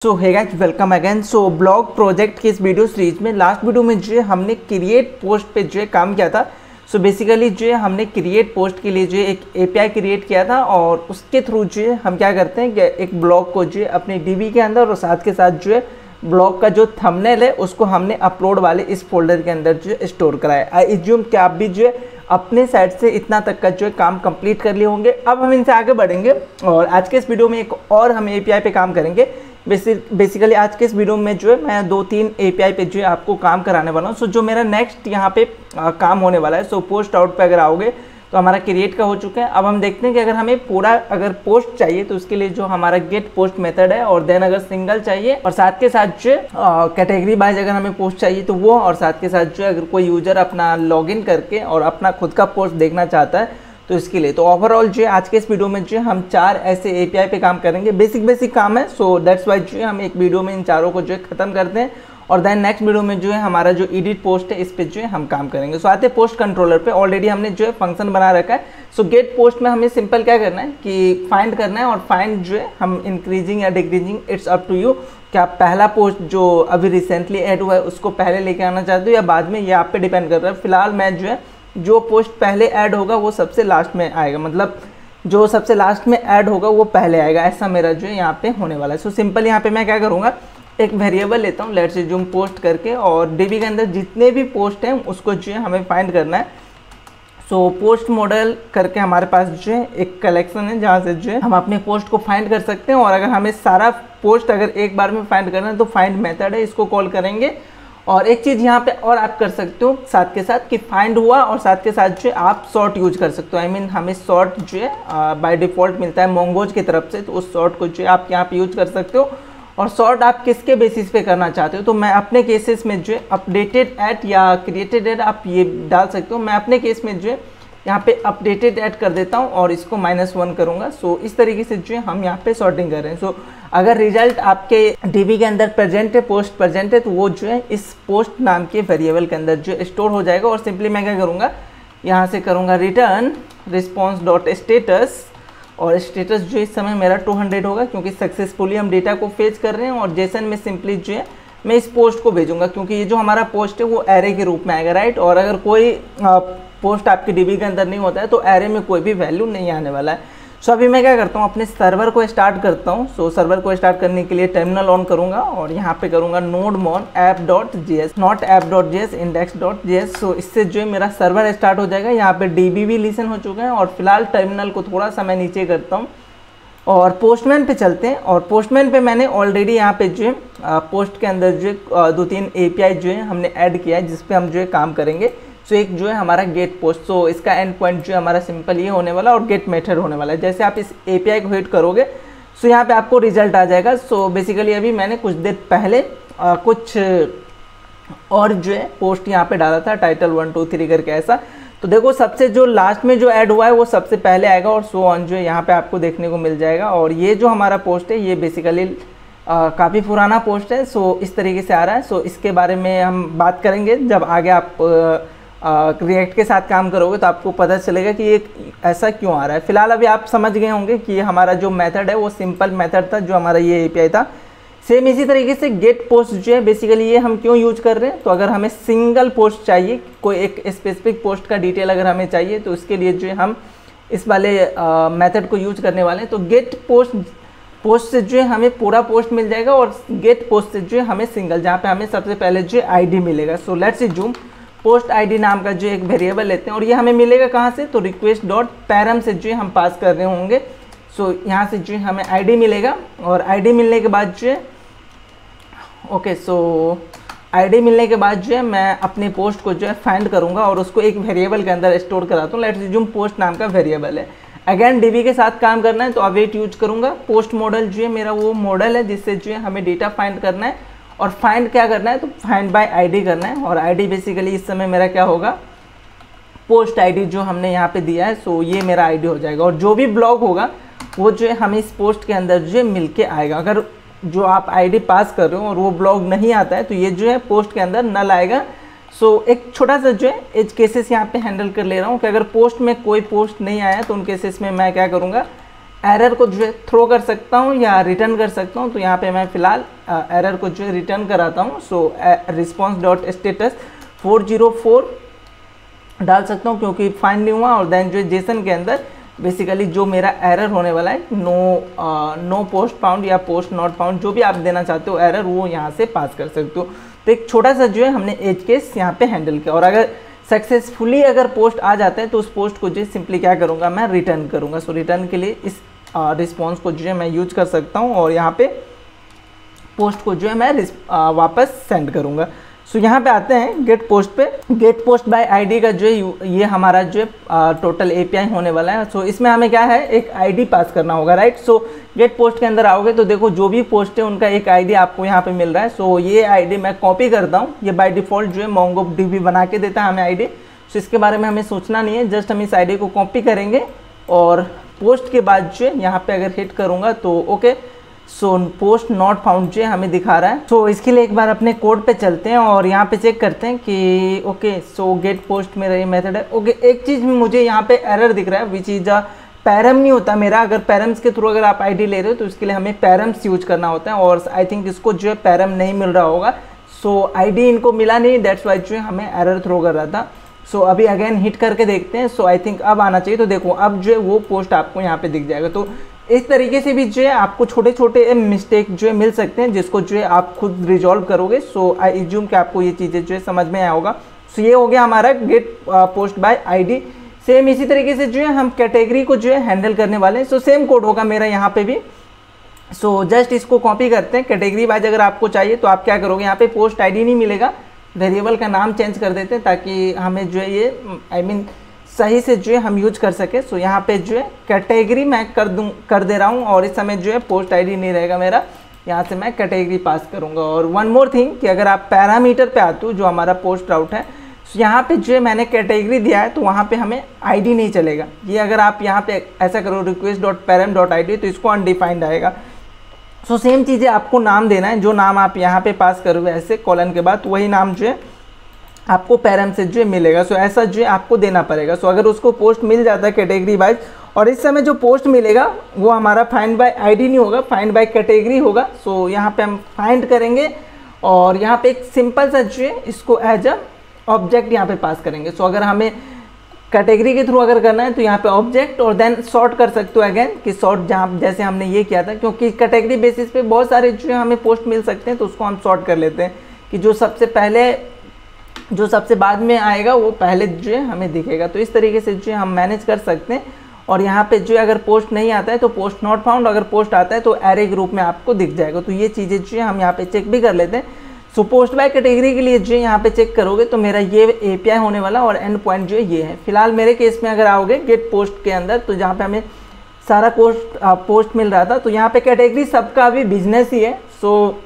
सो hey guys welcome again. So blog project के इस video series में लास्ट वीडियो में जो है हमने क्रिएट पोस्ट पे जो है काम किया था। सो बेसिकली जो है हमने क्रिएट पोस्ट के लिए जो है एक एपीआई क्रिएट किया था और उसके थ्रू जो है हम क्या करते हैं कि एक ब्लॉग को जो है अपने डीबी के अंदर और साथ के साथ जो है ब्लॉग का जो थंबनेल है उसको हमने अपलोड वाले इस फोल्डर के अंदर जो है स्टोर कराया। आई एज्यूम कि आप भी जो है अपने साइड से इतना तक का जो है काम कंप्लीट कर लिए होंगे। अब हम इनसे आगे बढ़ेंगे और आज के इस वीडियो में एक और हम एपीआई पे काम करेंगे। बेसिकली आज के इस वीडियो में जो है मैं 2-3 एपीआई पे जो है आपको काम कराने वाला हूँ। सो जो मेरा नेक्स्ट यहाँ पे काम होने वाला है, सो पोस्ट आउट पे अगर आओगे तो हमारा क्रिएट का हो चुका है। अब हम देखते हैं कि अगर हमें पूरा अगर पोस्ट चाहिए तो उसके लिए जो हमारा गेट पोस्ट मेथड है, और देन अगर सिंगल चाहिए और साथ के साथ जो कैटेगरी वाइज अगर हमें पोस्ट चाहिए तो वो, और साथ के साथ जो अगर कोई यूजर अपना लॉगिन करके और अपना खुद का पोस्ट देखना चाहता है तो इसके लिए। तो ओवरऑल जो है आज के इस वीडियो में जो है हम 4 ऐसे एपीआई पे काम करेंगे। बेसिक काम है, सो दैट्स वाई जो है हम एक वीडियो में इन चारों को जो है खत्म करते हैं और देन नेक्स्ट वीडियो में जो है हमारा जो एडिट पोस्ट है इस पे जो है हम काम करेंगे। सो आते हैं पोस्ट कंट्रोलर पे। ऑलरेडी हमने जो है फंक्शन बना रखा है। सो गेट पोस्ट में हमें सिंपल क्या करना है कि फाइंड करना है, और फाइंड जो है हम इंक्रीजिंग या decreasing it's up to you. क्या आप पहला पोस्ट जो अभी रिसेंटली ऐड हुआ है उसको पहले लेके आना चाहते हो या बाद में, ये आप पे डिपेंड कर रहा है। फिलहाल मैं जो है जो पोस्ट पहले ऐड होगा वो सबसे लास्ट में आएगा, मतलब जो सबसे लास्ट में ऐड होगा वो पहले आएगा, ऐसा मेरा जो है यहाँ पे होने वाला है। सो सिंपल यहाँ पे मैं क्या करूँगा, एक वेरिएबल लेता हूँ, लेट्स अज्यूम पोस्ट करके, और डीबी के अंदर जितने भी पोस्ट हैं उसको जो है हमें फाइंड करना है। सो पोस्ट मॉडल करके हमारे पास जो है एक कलेक्शन है जहाँ से जो है हम अपने पोस्ट को फाइंड कर सकते हैं। और अगर हमें सारा पोस्ट अगर एक बार में फाइंड करना है तो फाइंड मेथड है, इसको कॉल करेंगे। और एक चीज़ यहाँ पे और आप कर सकते हो साथ के साथ कि फाइंड हुआ और साथ के साथ जो है आप सॉर्ट यूज कर सकते हो। आई मीन हमें सॉर्ट जो है बाय डिफ़ॉल्ट मिलता है मोंगोज की तरफ से, तो उस सॉर्ट को जो है आप यहाँ पे यूज कर सकते हो। और सॉर्ट आप किसके बेसिस पे करना चाहते हो, तो मैं अपने केसेस में जो है अपडेटेड एट या क्रिएटेड एट आप ये डाल सकते हो। मैं अपने केस में जो है यहाँ पे अपडेटेड ऐड कर देता हूँ और इसको -1 करूँगा। सो इस तरीके से जो है हम यहाँ पे सॉर्टिंग कर रहे हैं। सो अगर रिजल्ट आपके डीबी के अंदर प्रेजेंट है, पोस्ट प्रेजेंट है, तो वो जो है इस पोस्ट नाम के वेरिएबल के अंदर जो स्टोर हो जाएगा। और सिंपली मैं क्या करूँगा, यहाँ से करूँगा रिटर्न रिस्पॉन्स डॉट स्टेटस, और स्टेटस जो इस समय मेरा 200 होगा क्योंकि सक्सेसफुली हम डेटा को फेच कर रहे हैं। और जेसन में सिंपली जो है मैं इस पोस्ट को भेजूँगा क्योंकि ये जो हमारा पोस्ट है वो एरे के रूप में आएगा, राइट। और अगर कोई पोस्ट आपके डीबी के अंदर नहीं होता है तो एरे में कोई भी वैल्यू नहीं आने वाला है। सो अभी मैं क्या करता हूँ, अपने सर्वर को स्टार्ट करता हूँ। सो सर्वर को स्टार्ट करने के लिए टर्मिनल ऑन करूँगा और यहाँ पे करूँगा nodemon app.js, not app.js, index.js। सो इससे जो है मेरा सर्वर स्टार्ट हो जाएगा। यहाँ पे डीबी भी लिसन हो चुका है। और फिलहाल टर्मिनल को थोड़ा सा मैं नीचे करता हूँ और पोस्टमैन पे चलते हैं। और पोस्टमैन पे मैंने ऑलरेडी यहाँ पे जो है पोस्ट के अंदर जो है 2-3 एपीआई जो है हमने ऐड किया है जिस पे हम जो है काम करेंगे। सो एक जो है हमारा गेट पोस्ट, सो इसका एंड पॉइंट जो है हमारा सिंपल ये होने वाला और गेट मेथड होने वाला है। जैसे आप इस एपीआई को हिट करोगे सो यहाँ पे आपको रिजल्ट आ जाएगा। सो बेसिकली अभी मैंने कुछ देर पहले कुछ और जो है पोस्ट यहाँ पे डाला था, टाइटल 1 2 3 करके ऐसा। तो देखो सबसे जो लास्ट में जो ऐड हुआ है वो सबसे पहले आएगा और सो ऑन जो है यहाँ पे आपको देखने को मिल जाएगा। और ये जो हमारा पोस्ट है ये बेसिकली काफ़ी पुराना पोस्ट है। सो इस तरीके से आ रहा है। सो इसके बारे में हम बात करेंगे जब आगे आप रिएक्ट के साथ काम करोगे तो आपको पता चलेगा कि ये ऐसा क्यों आ रहा है। फिलहाल अभी आप समझ गए होंगे कि हमारा जो मेथड है वो सिंपल मेथड था जो हमारा ये एपीआई था। सेम इसी तरीके से गेट पोस्ट जो है बेसिकली ये हम क्यों यूज कर रहे हैं, तो अगर हमें सिंगल पोस्ट चाहिए, कोई एक स्पेसिफिक पोस्ट का डिटेल अगर हमें चाहिए तो उसके लिए जो है हम इस वाले मेथड को यूज करने वाले हैं। तो गेट पोस्ट से जो है हमें पूरा पोस्ट मिल जाएगा और गेट पोस्ट से जो है हमें सिंगल, जहाँ पे हमें सबसे पहले जो है आईडी मिलेगा। So let's assume post ID नाम का जो एक वेरिएबल लेते हैं और ये हमें मिलेगा कहाँ से, तो रिक्वेस्ट डॉट पैरम से जो है हम पास कर रहे होंगे। सो यहाँ से जो है हमें आईडी मिलेगा और आईडी मिलने के बाद जो है ओके, सो आईडी मिलने के बाद जो है मैं अपने पोस्ट को जो है फाइंड करूँगा और उसको एक वेरिएबल के अंदर स्टोर कराता हूँ। लेट्स अज्यूम पोस्ट नाम का वेरिएबल है। अगेन डीबी के साथ काम करना है तो अवेट यूज करूँगा। पोस्ट मॉडल जो है मेरा वो मॉडल है जिससे जो है हमें डेटा फाइंड करना है। और फाइंड क्या करना है, तो फाइंड बाय आईडी करना है। और आईडी बेसिकली इस समय मेरा क्या होगा, पोस्ट आईडी जो हमने यहाँ पे दिया है। सो ये मेरा आईडी हो जाएगा और जो भी ब्लॉग होगा वो जो है हमें इस पोस्ट के अंदर जो है मिल के आएगा। अगर जो आप आईडी पास कर रहे हो और वो ब्लॉग नहीं आता है तो ये जो है पोस्ट के अंदर नल आएगा। सो एक छोटा सा जो है एज केसेस यहाँ पे हैंडल कर ले रहा हूँ कि अगर पोस्ट में कोई पोस्ट नहीं आया तो उन केसेस में मैं क्या करूँगा, एरर को जो है थ्रो कर सकता हूँ या रिटर्न कर सकता हूँ। तो यहाँ पे मैं फ़िलहाल एरर को जो है रिटर्न कराता हूँ। सो रिस्पॉन्स डॉट स्टेटस 404 डाल सकता हूँ क्योंकि फाइंड नहीं हुआ। और देन जो है जेसन के अंदर बेसिकली जो मेरा एरर होने वाला है नो पोस्ट फाउंड या पोस्ट नॉट फाउंड, जो भी आप देना चाहते हो एरर, वो यहाँ से पास कर सकते हो। तो एक छोटा सा जो है हमने एज केस यहाँ पे हैंडल किया। और अगर सक्सेसफुली अगर पोस्ट आ जाता है तो उस पोस्ट को जो सिंपली क्या करूँगा, मैं रिटर्न करूँगा। सो रिटर्न के लिए इस रिस्पॉन्स को जो है मैं यूज कर सकता हूँ और यहाँ पे पोस्ट को जो है मैं वापस सेंड करूँगा। सो यहाँ पे आते हैं गेट पोस्ट पे। गेट पोस्ट बाय आईडी का जो है ये हमारा जो है टोटल एपीआई होने वाला है। सो इसमें हमें क्या है, एक आईडी पास करना होगा, राइट। सो गेट पोस्ट के अंदर आओगे तो देखो जो भी पोस्ट है उनका एक आईडी आपको यहाँ पे मिल रहा है। सो ये आईडी मैं कॉपी करता हूँ। ये बाय डिफ़ॉल्ट जो है MongoDB बना के देता है हमें आईडी। सो इसके बारे में हमें सोचना नहीं है, जस्ट हम इस आईडी को कॉपी करेंगे और पोस्ट के बाद जो है यहाँ पे अगर हिट करूँगा तो okay. So post not found जो हमें दिखा रहा है। सो इसके लिए एक बार अपने कोड पे चलते हैं और यहाँ पे चेक करते हैं कि ओके। सो गेट पोस्ट मेरा ये मेथड है। ओके, एक चीज़ मुझे यहाँ पे एरर दिख रहा है विच इज पैरम नहीं होता मेरा। अगर पैरम्स के थ्रू अगर आप आईडी ले रहे हो तो इसके लिए हमें पैरम्स यूज करना होता है और आई थिंक इसको जो है पैरम नहीं मिल रहा होगा। सो आईडी इनको मिला नहीं, दैट्स वाई जो है हमें एरर थ्रो कर रहा था। सो अभी अगेन हिट करके देखते हैं। सो आई थिंक अब आना चाहिए। तो देखो अब जो है वो पोस्ट आपको यहाँ पे दिख जाएगा। तो इस तरीके से भी जो है आपको छोटे छोटे मिस्टेक जो है मिल सकते हैं जिसको जो है आप खुद रिजॉल्व करोगे। सो आई एज्यूम कि आपको ये चीज़ें जो है समझ में आया होगा। सो ये हो गया हमारा get post bye ID. Same इसी तरीके से जो है हम कैटेगरी को जो है हैंडल करने वाले हैं। सो सेम कोड होगा मेरा यहाँ पे भी। सो जस्ट इसको कॉपी करते हैं। कैटेगरी वाइज अगर आपको चाहिए तो आप क्या करोगे, यहाँ पे पोस्ट आईडी नहीं मिलेगा, वेरिएबल का नाम चेंज कर देते हैं ताकि हमें जो है ये सही से जो है हम यूज कर सके। सो यहाँ पे जो है कैटेगरी मैं कर दे रहा हूँ और इस समय जो है पोस्ट आईडी नहीं रहेगा मेरा, यहाँ से मैं कैटेगरी पास करूँगा। और वन मोर थिंग कि अगर आप पैरामीटर पे आते हो जो हमारा पोस्ट राउट है, तो यहाँ पे जो है मैंने कैटेगरी दिया है तो वहाँ पे हमें आईडी नहीं चलेगा। ये अगर आप यहाँ पे ऐसा करो request.param.id तो इसको अनडिफाइंड आएगा। सो सेम चीज़ें आपको नाम देना है, जो नाम आप यहाँ पे पास करोगे ऐसे कॉलन के बाद, वही नाम जो है आपको पैरम से जो मिलेगा। सो ऐसा जो है आपको देना पड़ेगा। सो अगर उसको पोस्ट मिल जाता है कैटेगरी वाइज, और इस समय जो पोस्ट मिलेगा वो हमारा फाइंड बाय आईडी नहीं होगा, फाइंड बाय कैटेगरी होगा। सो यहाँ पे हम फाइंड करेंगे और यहाँ पे एक सिंपल सा जो है इसको एज अ ऑब्जेक्ट यहाँ पे पास करेंगे। सो अगर हमें कैटेगरी के थ्रू अगर करना है तो यहाँ पे ऑब्जेक्ट और देन सॉर्ट कर सकते हो अगेन कि सॉर्ट जहाँ जैसे हमने ये किया था, क्योंकि कैटेगरी बेसिस पे बहुत सारे जो है हमें पोस्ट मिल सकते हैं तो उसको हम सॉर्ट कर लेते हैं कि जो सबसे बाद में आएगा वो पहले जो है हमें दिखेगा। तो इस तरीके से जो है हम मैनेज कर सकते हैं। और यहाँ पे जो है अगर पोस्ट नहीं आता है तो पोस्ट नॉट फाउंड, अगर पोस्ट आता है तो एरे ग्रुप में आपको दिख जाएगा। तो ये चीज़ें जो है हम यहाँ पे चेक भी कर लेते हैं। सो पोस्ट बाय कैटेगरी के लिए जो है यहाँ पे चेक करोगे तो मेरा ये एपीआई होने वाला और एंड पॉइंट जो है ये है। फिलहाल मेरे केस में अगर आओगे गेट पोस्ट के अंदर तो जहाँ पे हमें सारा पोस्ट मिल रहा था, तो यहाँ पे कैटेगरी सबका भी बिजनेस ही है। सो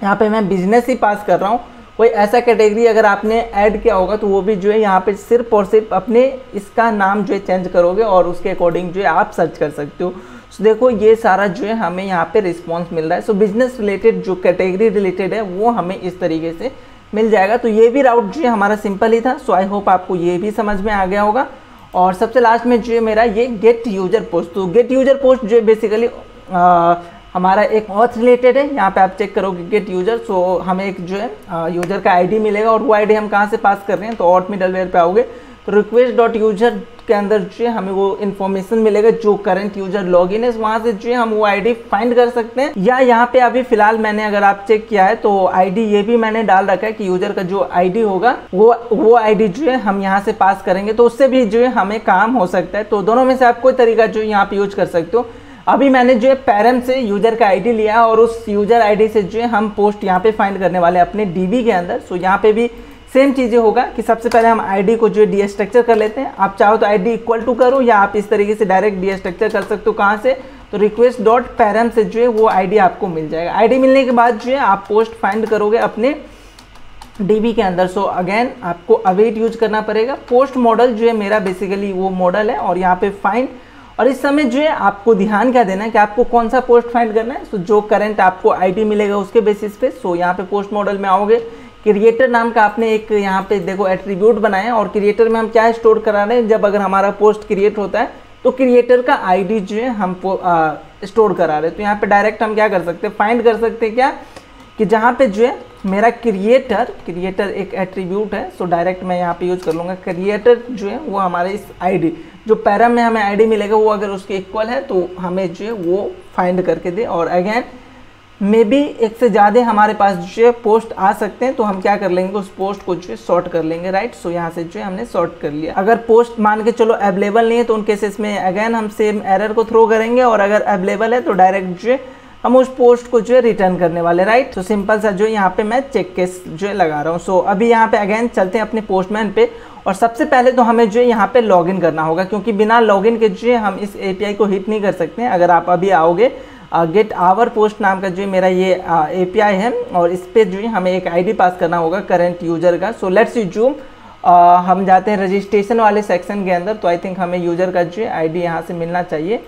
यहाँ पे मैं बिजनेस ही पास कर रहा हूँ। कोई ऐसा कैटेगरी अगर आपने ऐड किया होगा तो वो भी जो है यहाँ पे सिर्फ और सिर्फ अपने इसका नाम जो है चेंज करोगे और उसके अकॉर्डिंग जो है आप सर्च कर सकते हो। सो देखो ये सारा जो है हमें यहाँ पे रिस्पॉन्स मिल रहा है। सो बिजनेस रिलेटेड जो कैटेगरी रिलेटेड है वो हमें इस तरीके से मिल जाएगा। तो ये भी राउट जो है हमारा सिंपल ही था। सो आई होप आपको ये भी समझ में आ गया होगा। और सबसे लास्ट में जो है मेरा ये गेट यूजर पोस्ट, तो गेट यूजर पोस्ट जो है बेसिकली हमारा एक ऑथ रिलेटेड है। यहाँ पे आप चेक करोगे गेट यूजर। सो हमें एक जो है यूजर का आईडी मिलेगा और वो आईडी हम कहाँ से पास कर रहे हैं, तो ऑथ मिडलवेयर पे आओगे तो request.user के अंदर जो है हमें वो इन्फॉर्मेशन मिलेगा जो करंट यूजर लॉगिन है, वहाँ से जो है हम वो आईडी फाइंड कर सकते हैं। या यहाँ पे अभी फिलहाल मैंने अगर आप चेक किया है तो आईडी ये भी मैंने डाल रखा है कि यूजर का जो आईडी होगा वो आईडी जो है हम यहाँ से पास करेंगे, तो उससे भी जो है हमें काम हो सकता है। तो दोनों में से आप कोई तरीका जो यहाँ पे यूज कर सकते हो। अभी मैंने जो है पैरम से यूजर का आईडी लिया और उस यूजर आईडी से जो है हम पोस्ट यहाँ पे फाइंड करने वाले अपने डीबी के अंदर। सो यहाँ पे भी सेम चीज़ें होगा कि सबसे पहले हम आईडी को जो है डीस्ट्रक्चर कर लेते हैं। आप चाहो तो आईडी इक्वल टू करो या आप इस तरीके से डायरेक्ट डीस्ट्रक्चर कर सकते हो। कहाँ से, तो request.param से जो है वो आईडी आपको मिल जाएगा। आईडी मिलने के बाद जो है आप पोस्ट फाइंड करोगे अपने डीबी के अंदर। सो अगेन आपको अवेट यूज करना पड़ेगा। पोस्ट मॉडल जो है मेरा बेसिकली वो मॉडल है और यहाँ पे फाइंड, और इस समय जो है आपको ध्यान क्या देना है कि आपको कौन सा पोस्ट फाइंड करना है। सो जो करंट आपको आईडी मिलेगा उसके बेसिस पे। सो यहाँ पे पोस्ट मॉडल में आओगे, क्रिएटर नाम का आपने एक यहाँ पे देखो एट्रीब्यूट बनाया है और क्रिएटर में हम क्या स्टोर करा रहे हैं, जब अगर हमारा पोस्ट क्रिएट होता है तो क्रिएटर का आईडी जो है हम स्टोर करा रहे हैं। तो यहाँ पे डायरेक्ट हम क्या कर सकते हैं, फाइंड कर सकते हैं क्या कि जहाँ पे जो है मेरा क्रिएटर एक एट्रीब्यूट है। सो डायरेक्ट मैं यहाँ पे यूज कर लूँगा क्रिएटर जो है वो हमारे इस आईडी जो पैरम में हमें आईडी मिलेगा वो अगर उसके इक्वल है तो हमें जो है वो फाइंड करके दे। और अगेन मे बी एक से ज़्यादा हमारे पास जो है पोस्ट आ सकते हैं, तो हम क्या कर लेंगे उस पोस्ट को जो है सॉर्ट कर लेंगे, राइट। सो यहाँ से जो है हमने सॉर्ट कर लिया। अगर पोस्ट मान के चलो अवेलेबल नहीं है तो उन केसेस में अगेन हम सेम एरर को थ्रो करेंगे, और अगर अवेलेबल है तो डायरेक्ट जो है हम उस पोस्ट को जो है रिटर्न करने वाले, राइट। तो सिंपल सा जो यहाँ पे मैं चेक केस जो है लगा रहा हूँ। सो अभी यहाँ पे अगेन चलते हैं अपने पोस्टमैन पे, और सबसे पहले तो हमें जो है यहाँ पे लॉगिन करना होगा, क्योंकि बिना लॉगिन के जो है हम इस एपीआई को हिट नहीं कर सकते हैं। अगर आप अभी आओगे गेट आवर पोस्ट नाम का जो मेरा ये एपीआई है, और इस पर जो है हमें एक आईडी पास करना होगा करंट यूजर का। सो लेट्स जूम, हम जाते हैं रजिस्ट्रेशन वाले सेक्शन के अंदर। तो आई थिंक हमें यूजर का जो है आईडी यहाँ से मिलना चाहिए।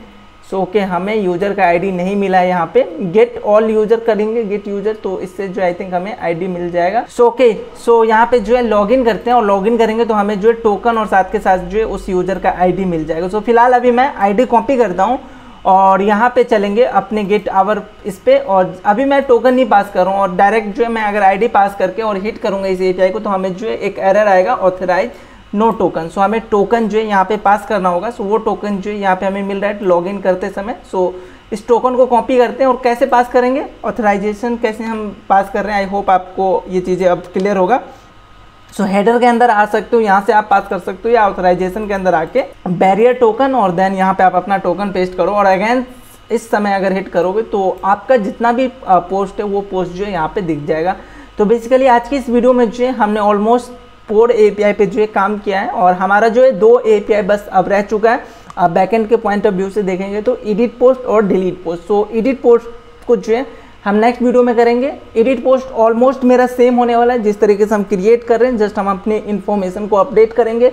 सो ओके, हमें यूजर का आईडी नहीं मिला है यहाँ पे। गेट ऑल यूजर करेंगे, गेट यूजर, तो इससे जो आई थिंक हमें आईडी मिल जाएगा। सो ओके, सो यहाँ पे जो है लॉगिन करते हैं, और लॉगिन करेंगे तो हमें जो है टोकन और साथ के साथ जो है उस यूजर का आईडी मिल जाएगा। सो फिलहाल अभी मैं आईडी कॉपी करता हूँ और यहाँ पे चलेंगे अपने गेट आवर इस पे, और अभी मैं टोकन नहीं पास कर रहा हूँ, और डायरेक्ट जो है मैं अगर आईडी पास करके और हिट करूँगा इस एपीआई को तो हमें जो है एक एरर आएगा ऑथराइज नो टोकन। सो हमें टोकन जो है यहाँ पे पास करना होगा। सो वो टोकन जो है यहाँ पे हमें मिल रहा है लॉगिन करते समय। सो इस टोकन को कॉपी करते हैं, और कैसे पास करेंगे, ऑथराइजेशन कैसे हम पास कर रहे हैं, आई होप आपको ये चीज़ें अब क्लियर होगा। सो हेडर के अंदर आ सकते हो, यहाँ से आप पास कर सकते हो, या ऑथराइजेशन के अंदर आके बैरियर टोकन, और देन यहाँ पे आप अपना टोकन पेस्ट करो, और अगेन इस समय अगर हिट करोगे तो आपका जितना भी पोस्ट है वो पोस्ट जो है यहाँ पे दिख जाएगा। तो बेसिकली आज की इस वीडियो में जो है हमने ऑलमोस्ट 4 एपीआई पे जो है काम किया है, और हमारा जो है 2 एपीआई बस अब रह चुका है। आप बैकएंड के पॉइंट ऑफ व्यू से देखेंगे तो एडिट पोस्ट और डिलीट पोस्ट। सो एडिट पोस्ट को जो है हम नेक्स्ट वीडियो में करेंगे। एडिट पोस्ट ऑलमोस्ट मेरा सेम होने वाला है, जिस तरीके से हम क्रिएट कर रहे हैं, जस्ट हम अपने इन्फॉर्मेशन को अपडेट करेंगे।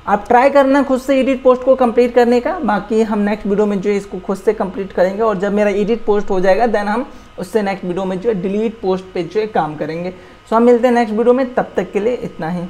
आप ट्राई करना खुद से एडिट पोस्ट को कंप्लीट करने का, बाकी हम नेक्स्ट वीडियो में जो है इसको खुद से कंप्लीट करेंगे, और जब मेरा एडिट पोस्ट हो जाएगा देन हम उससे नेक्स्ट वीडियो में जो है डिलीट पोस्ट पे जो है काम करेंगे। सो हम मिलते हैं नेक्स्ट वीडियो में, तब तक के लिए इतना ही।